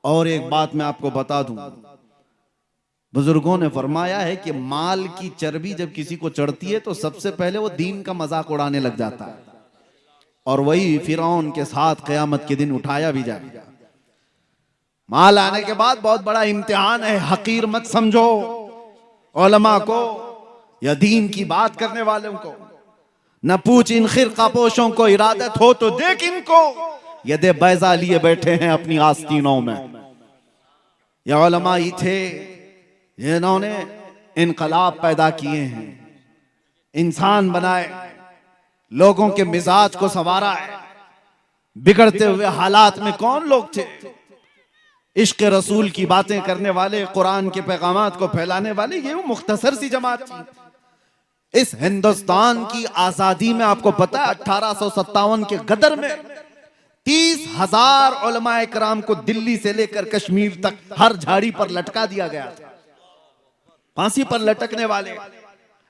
और एक बात मैं आपको बता दूं, बुजुर्गों ने फरमाया है कि माल की चर्बी जब किसी को चढ़ती है तो सबसे पहले वो दीन का मजाक उड़ाने लग जाता है, और वही फिरौन के साथ क़यामत के दिन उठाया भी जाएगा। माल आने के बाद बहुत बड़ा इम्तिहान है, हकीर मत समझो उलमा को या दीन की बात करने वालों को। न पूछ इन खिरका पोशों को, इरादत हो तो देख इनको, यदे बैजा लिए बैठे हैं अपनी आस्तीनों में। ये उलमा ही थे जिन्होंने इनकलाब पैदा किए हैं, इंसान बनाए, लोगों के मिजाज को संवारा है। बिगड़ते हुए हालात में कौन लोग थे? इश्क रसूल की बातें करने वाले, कुरान के पैगामात को फैलाने वाले, ये वो मुख्तसर सी जमात थी। इस हिंदुस्तान की आजादी में आपको पता है 1857 के गदर में 30,000 उलमाए कराम को दिल्ली से लेकर कश्मीर तक हर झाड़ी पर लटका दिया गया था। फांसी पर लटकने वाले,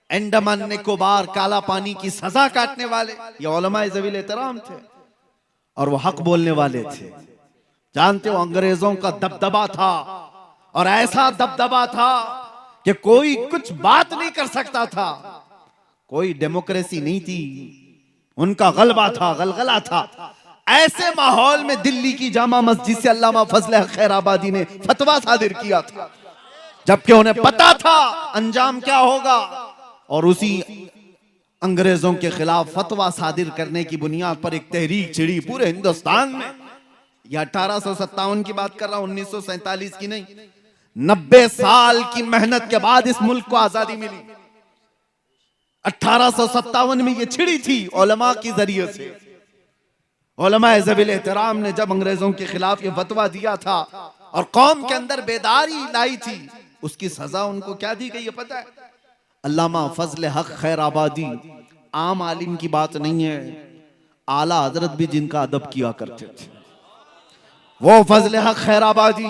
अंडमान निकोबार काला पानी की सजा काटने वाले, ये उलमाए ज़वील एहतराम थे और वो हक बोलने वाले थे। जानते हो, अंग्रेजों का दबदबा था, और ऐसा दबदबा था कि कोई कुछ बात नहीं कर सकता था। कोई डेमोक्रेसी नहीं थी, उनका गलबा था, गलगला था। ऐसे माहौल में दिल्ली की जामा मस्जिद से अल्लामा फजल हक खैराबादी ने फतवा सादिर किया था, जबकि उन्हें पता था अंजाम क्या होगा। और उसी अंग्रेजों के खिलाफ फतवा सादिर करने की बुनियाद पर एक तहरीक छिड़ी पूरे हिंदुस्तान में। यह 1857 की बात कर रहा हूं, 1947 की नहीं। 90 साल की मेहनत के बाद इस मुल्क को आजादी मिली। 1857 में यह छिड़ी थी उलमा के जरिए से। उलमाए ज़वील एहतराम ने जब अंग्रेजों के खिलाफ ये फतवा दिया था और कौम के अंदर बेदारी लाई थी, उसकी सजा उनको क्या दी गई है पता है? अल्लामा फजल हक खैराबादी आम आलिम की बात नहीं है, आला हजरत भी जिनका अदब किया करते थे, वो फजल हक खैराबादी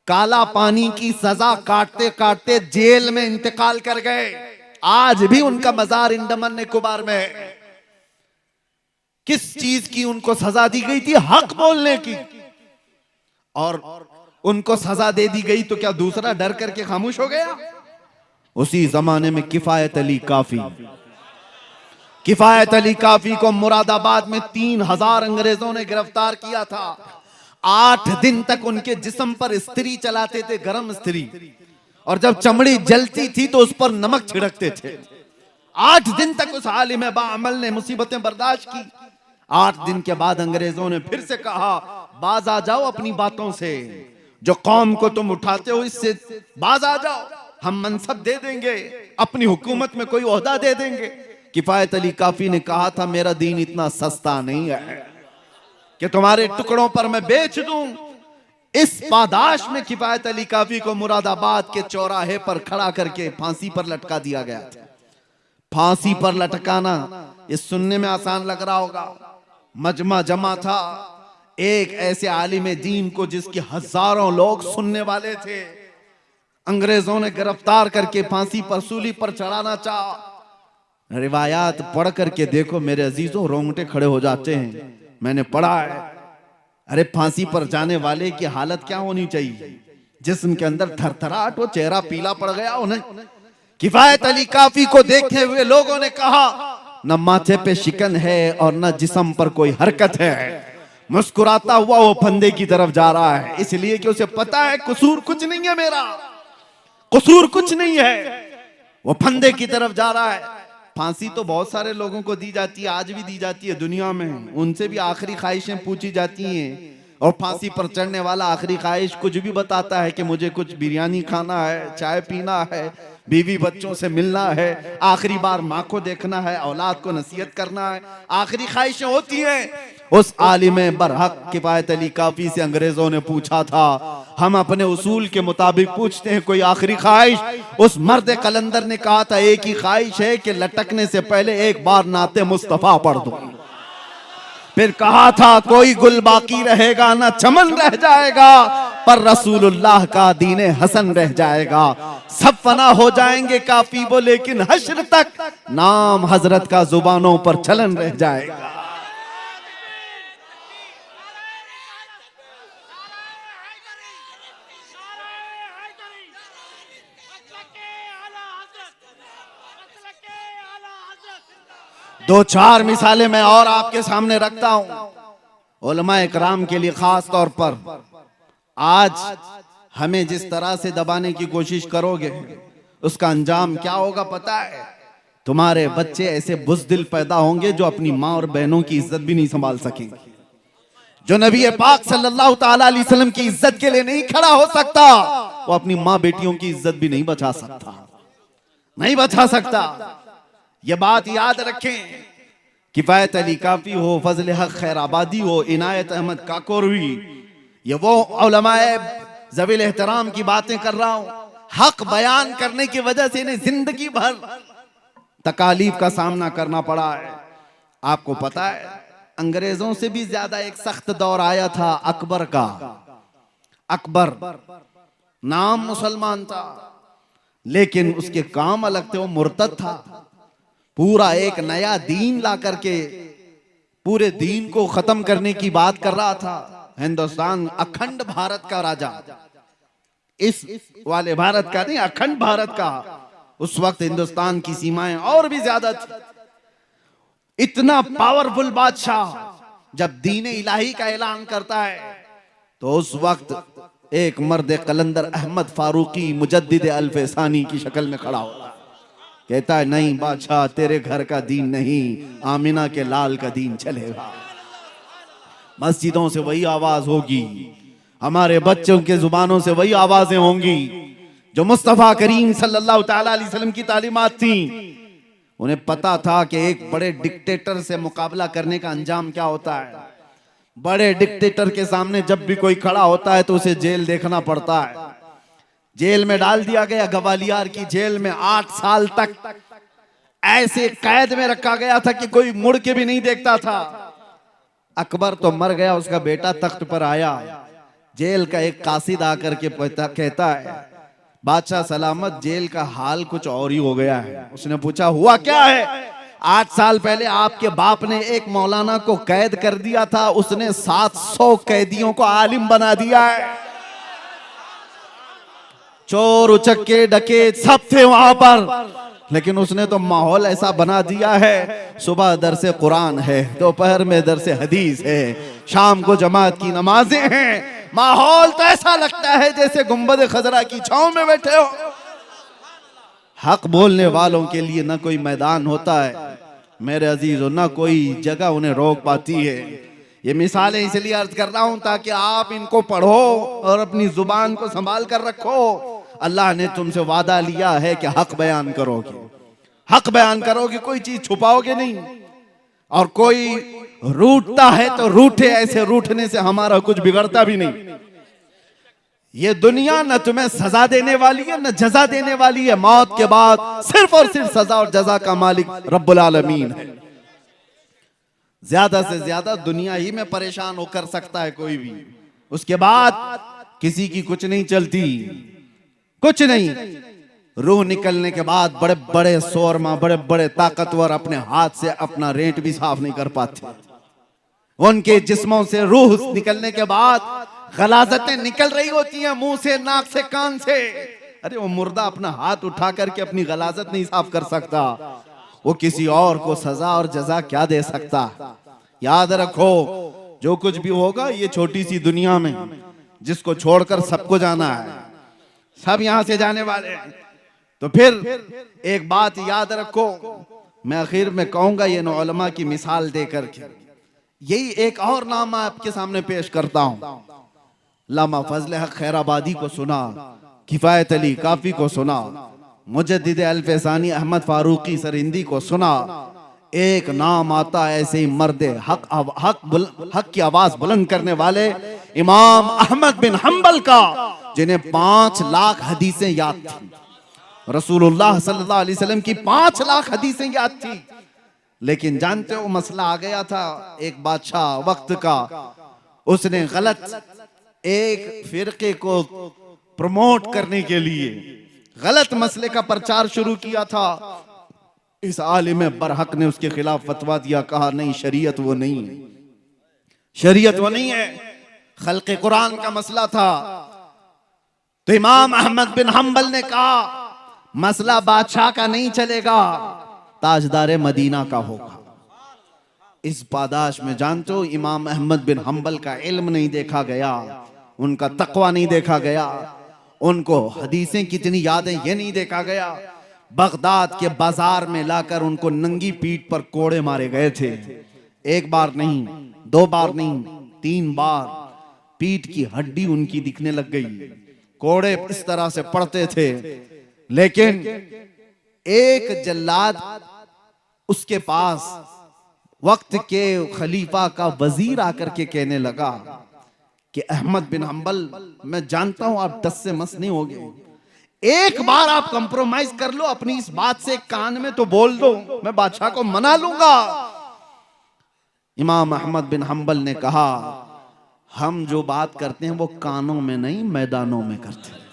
काला पानी की सजा काटते काटते जेल में इंतकाल कर गए। आज भी उनका मजार अंडमान निकोबार में है। किस चीज की उनको सजा दी गई थी? हक बोलने की। और उनको सजा दे दी गई तो क्या दूसरा डर करके खामोश हो गया? उसी जमाने में किफायत अली काफी, किफायत अली काफी को मुरादाबाद में 3,000 अंग्रेजों ने गिरफ्तार किया था। 8 दिन तक उनके जिस्म पर स्त्री चलाते थे, गरम स्त्री, और जब चमड़ी जलती थी तो उस पर नमक छिड़कते थे। 8 दिन तक उस आलिम बाअमल ने मुसीबतें बर्दाश्त की। 8 दिन के बाद अंग्रेजों ने फिर से कहा, बाज आ जाओ अपनी बातों से, जो कौम को तुम उठाते हो इससे बाज आ जाओ, हम मनसब दे देंगे, अपनी हुकूमत में कोई ओहदा दे देंगे। किफायत अली काफी ने कहा था, मेरा दीन इतना सस्ता नहीं है कि तुम्हारे टुकड़ों पर मैं बेच दूं। इस पादाश में किफायत अली काफी को मुरादाबाद के चौराहे पर खड़ा करके फांसी पर लटका दिया गया था। फांसी पर लटकाना ये सुनने में आसान लग रहा होगा, मजमा जमा था एक ऐसे आलिम दीन को जिसके हजारों लोग सुनने वाले थे। अंग्रेजों ने गिरफ्तार करके फांसी पर, सूली पर चढ़ाना चाहा। रिवायात पढ़ करके देखो मेरे अजीजों, रोंगटे खड़े हो जाते हैं। मैंने पढ़ा है, अरे फांसी पर जाने वाले की हालत क्या होनी चाहिए? जिस्म के अंदर थरथराहट हो, चेहरा पीला पड़ गया उन्हें। किफायत अली काफी को देखते हुए लोगों ने कहा, न माथे पे शिकन है और न जिस्म पर कोई हरकत है। मुस्कुराता हुआ वो फंदे की तरफ जा रहा है, इसलिए कि उसे पता है कसूर कुछ नहीं है, मेरा कसूर कुछ नहीं है। वो फंदे की तरफ जा रहा है। फांसी तो बहुत सारे लोगों को दी जाती है, आज भी दी जाती है दुनिया में। उनसे भी आखिरी ख्वाहिशें पूछी जाती हैं, और फांसी पर चढ़ने वाला आखिरी ख्वाहिश कुछ भी बताता है कि मुझे कुछ बिरयानी खाना है, चाय पीना है, बीवी बच्चों से मिलना है, आखिरी बार माँ को देखना है, औलाद को नसीहत करना है, आखिरी ख्वाहिशें होती हैं। उस आलिम बरहक किफायत अली काफी से अंग्रेजों ने पूछा था, हम अपने उसूल के मुताबिक पूछते हैं, कोई आखिरी ख्वाहिश? उस मर्द कलंदर ने कहा था, एक ही ख्वाहिश है कि लटकने से पहले एक बार नाते मुस्तफा पढ़ दूं। फिर कहा था, कोई गुल बाकी रहेगा ना चमन रह जाएगा, पर रसूलुल्लाह का दीने हसन रह जाएगा। सब फना हो जाएंगे काफी वो, लेकिन हश्र तक नाम हजरत का जुबानों पर चलन रह जाएगा। दो चार मिसालें मैं और आपके सामने रखता हूं उलमा इकराम के लिए खास तौर पर। आज हमें जिस तरह से दबाने की कोशिश करोगे उसका अंजाम क्या होगा पता है? तुम्हारे बच्चे ऐसे बुज़दिल पैदा होंगे जो अपनी माँ और बहनों की इज्जत भी नहीं संभाल सकेंगे। जो नबी पाक सल्लल्लाहु ताला अलैहि वसल्लम की इज्जत के लिए नहीं खड़ा हो सकता, वो अपनी माँ बेटियों की इज्जत भी नहीं बचा सकता, नहीं बचा सकता। ये बात याद रखें। किफायत अली काफी हो, फजल हक खैराबादी हो, इनायत अहमद काकोरवी, ये वो उलमाए ज़वील एहतराम की बातें कर रहा हूं। हक बयान करने की वजह से इन्हें जिंदगी भर तकालीफ का सामना करना पड़ा है। आपको पता है अंग्रेजों से भी ज्यादा एक सख्त दौर आया था अकबर का। अकबर नाम मुसलमान था लेकिन उसके काम अलग थे, वो मुर्तद था। पूरा एक नया दीन ला करके पूरे दीन को खत्म करने की बात कर रहा था। हिंदुस्तान अखंड भारत का राजा, इस वाले भारत का नहीं, अखंड भारत का। उस वक्त हिंदुस्तान की सीमाएं और भी ज्यादा थी। इतना पावरफुल बादशाह जब दीन इलाही का ऐलान करता है तो उस वक्त एक मर्द कलंदर अहमद फारूकी मुजद्दिद अल्फसानी की शक्ल में खड़ा होता है। कहता है नहीं बादशाह, तेरे घर का दीन नहीं, आमिना के लाल का दीन चलेगा। मस्जिदों से वही आवाज होगी, हमारे बच्चों के जुबानों से वही आवाजें होंगी जो मुस्तफा करीम सल्लल्लाहु ताला अलैहि वसल्लम की तालीमात थी। उन्हें पता था कि एक बड़े डिक्टेटर से मुकाबला करने का अंजाम क्या होता है। बड़े डिक्टेटर के सामने जब भी कोई खड़ा होता है तो उसे जेल देखना पड़ता है। जेल में डाल दिया गया, ग्वालियर की जेल में 8 साल तक ऐसे कैद में रखा गया था कि कोई मुड़ के भी नहीं देखता था। अकबर तो मर गया, उसका बेटा तख्त पर आया। जेल का एक कासिद आकर के कहता है बादशाह सलामत, जेल का हाल कुछ और ही हो गया है। उसने पूछा हुआ क्या है? 8 साल पहले आपके बाप ने एक मौलाना को कैद कर दिया था, उसने 700 कैदियों को आलिम बना दिया है। चोर उचक्के डकैत सब थे वहां पर, लेकिन उसने तो माहौल ऐसा बना दिया है। सुबह दरसे कुरान है, दोपहर में दरसे हदीस है, शाम को जमात की नमाजें हैं। माहौल तो ऐसा लगता है जैसे गुंबद खजरा की छांव में बैठे हो। हक बोलने वालों के लिए ना कोई मैदान होता है मेरे अजीजों, ना कोई जगह उन्हें रोक पाती है। ये मिसालें इसलिए अर्ज कर रहा हूं ताकि आप इनको पढ़ो और अपनी जुबान को संभाल कर रखो। अल्लाह ने तुमसे वादा लिया है कि हक बयान करोगे, हक बयान करोगे, कोई चीज छुपाओगे नहीं। और कोई रूठता है तो रूठे, ऐसे रूठने से हमारा कुछ बिगड़ता भी नहीं। ये दुनिया न तुम्हें सजा देने वाली है न जजा देने वाली है। मौत के बाद सिर्फ और सिर्फ सजा और जजा का मालिक रब्बुल आलमीन है। ज्यादा से ज्यादा दुनिया ही में परेशान होकर सकता है कोई भी, उसके बाद किसी की कुछ नहीं चलती, कुछ नहीं। रूह निकलने के बाद बड़े बड़े शोरमा, बड़े बड़े ताकतवर अपने हाथ से अपना रेंट भी साफ नहीं कर पाते। उनके जिस्मों से रूह निकलने के बाद गलाजतें निकल रही होती हैं मुंह से, नाक से, कान से। अरे वो मुर्दा अपना हाथ उठा करके अपनी गलाजत नहीं साफ कर सकता, वो किसी और को सजा और जजा क्या दे सकता। याद रखो जो कुछ भी होगा ये छोटी सी दुनिया में, जिसको छोड़कर सबको जाना है, सब यहां से जाने वाले हैं। तो फिर एक बात याद रखो, मैं आखिर में कहूंगा ये उलमा की मिसाल देकर के यही एक और नाम आपके सामने पेश करता हूं। लामा फजल हक खैराबादी को सुना, किफायत अली काफी को सुना, मुजद्दिद अल्फसानी अहमद फारूकी सरहिंदी को सुना। एक नाम आता ऐसे ही मर्द हक की आवाज बुलंद करने वाले इमाम अहमद बिन हंबल का, जिन्हें 5 लाख हदीसें याद थी। रसूलुल्लाह सल्लल्लाहु अलैहि वसल्लम की 5 लाख हदीसें याद थी। लेकिन जानते हो मसला आ गया था एक बादशाह वक्त का, उसने गलत एक फिरके को प्रमोट करने के लिए गलत मसले का प्रचार शुरू किया था। इस आलिम बरहक ने उसके खिलाफ फतवा दिया, कहा नहीं शरीयत वो नहीं है, शरीयत वो नहीं है, खल्क़े कुरान का मसला था। तो इमाम अहमद बिन हंबल ने कहा मसला बादशाह का नहीं चलेगा, ताजदार मदीना का होगा। इस पादाश में जानते हो इमाम अहमद बिन हम्बल का इल्म नहीं देखा गया, उनका तकवा नहीं देखा गया, उनको हदीसें कितनी यादें ये नहीं देखा गया। बगदाद के बाजार में लाकर उनको नंगी पीठ पर कोड़े मारे गए थे। एक बार नहीं, दो बार नहीं, 3 बार पीठ की हड्डी उनकी दिखने लग गई। कोड़े इस तरह से पड़ते थे। लेकिन एक जल्लाद उसके पास वक्त के खलीफा का वजीर आकर के कहने लगा कि अहमद बिन हम्बल, मैं जानता हूं आप 10 से मस नहीं होगे, एक बार आप कंप्रोमाइज कर लो अपनी इस बात से, कान में तो बोल दो, मैं बादशाह को मना लूंगा। इमाम अहमद बिन हम्बल ने कहा, हम जो बात करते हैं वो कानों में नहीं मैदानों में करते हैं।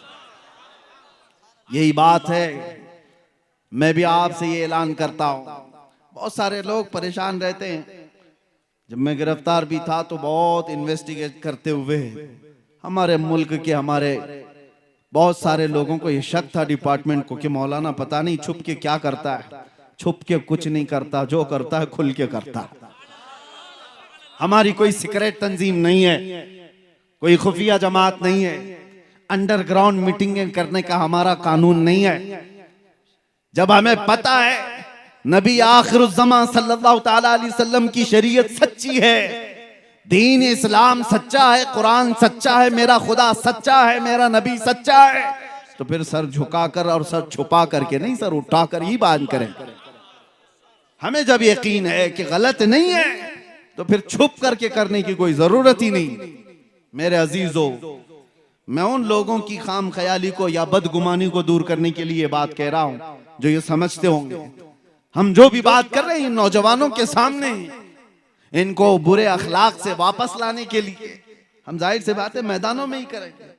यही बात है। मैं भी आपसे ये ऐलान करता हूं, बहुत सारे लोग परेशान रहते हैं। जब मैं गिरफ्तार भी था तो बहुत इन्वेस्टिगेट करते हुए हमारे मुल्क के हमारे बहुत सारे लोगों को ये शक था डिपार्टमेंट को कि मौलाना पता नहीं छुप के क्या करता है। छुप के कुछ नहीं करता, जो करता है खुल के करता है। हमारी कोई सीक्रेट तंजीम नहीं है, कोई खुफिया जमात नहीं है, अंडरग्राउंड मीटिंगें करने का हमारा कानून नहीं है। जब हमें पता है नबी आखिरुज़्ज़मान सल्लल्लाहु ताला अलैहि वसल्लम की शरीयत सच्ची है, दीन इस्लाम सच्चा है, कुरान सच्चा है, मेरा खुदा सच्चा है, मेरा नबी सच्चा है, तो फिर सर झुकाकर और सर छुपा करके नहीं, सर उठाकर ही बात करें। हमें जब यकीन है कि गलत नहीं है तो फिर छुप करके करने की कोई जरूरत ही नहीं। मेरे अजीजों, मैं उन लोगों की खाम ख्याली को या बदगुमानी को दूर करने के लिए बात कह रहा हूं जो ये समझते होंगे हम जो भी बात कर रहे हैं नौजवानों के सामने, इनको बुरे अखलाक से वापस लाने के लिए हम जाहिर से बात है मैदानों में ही करेंगे।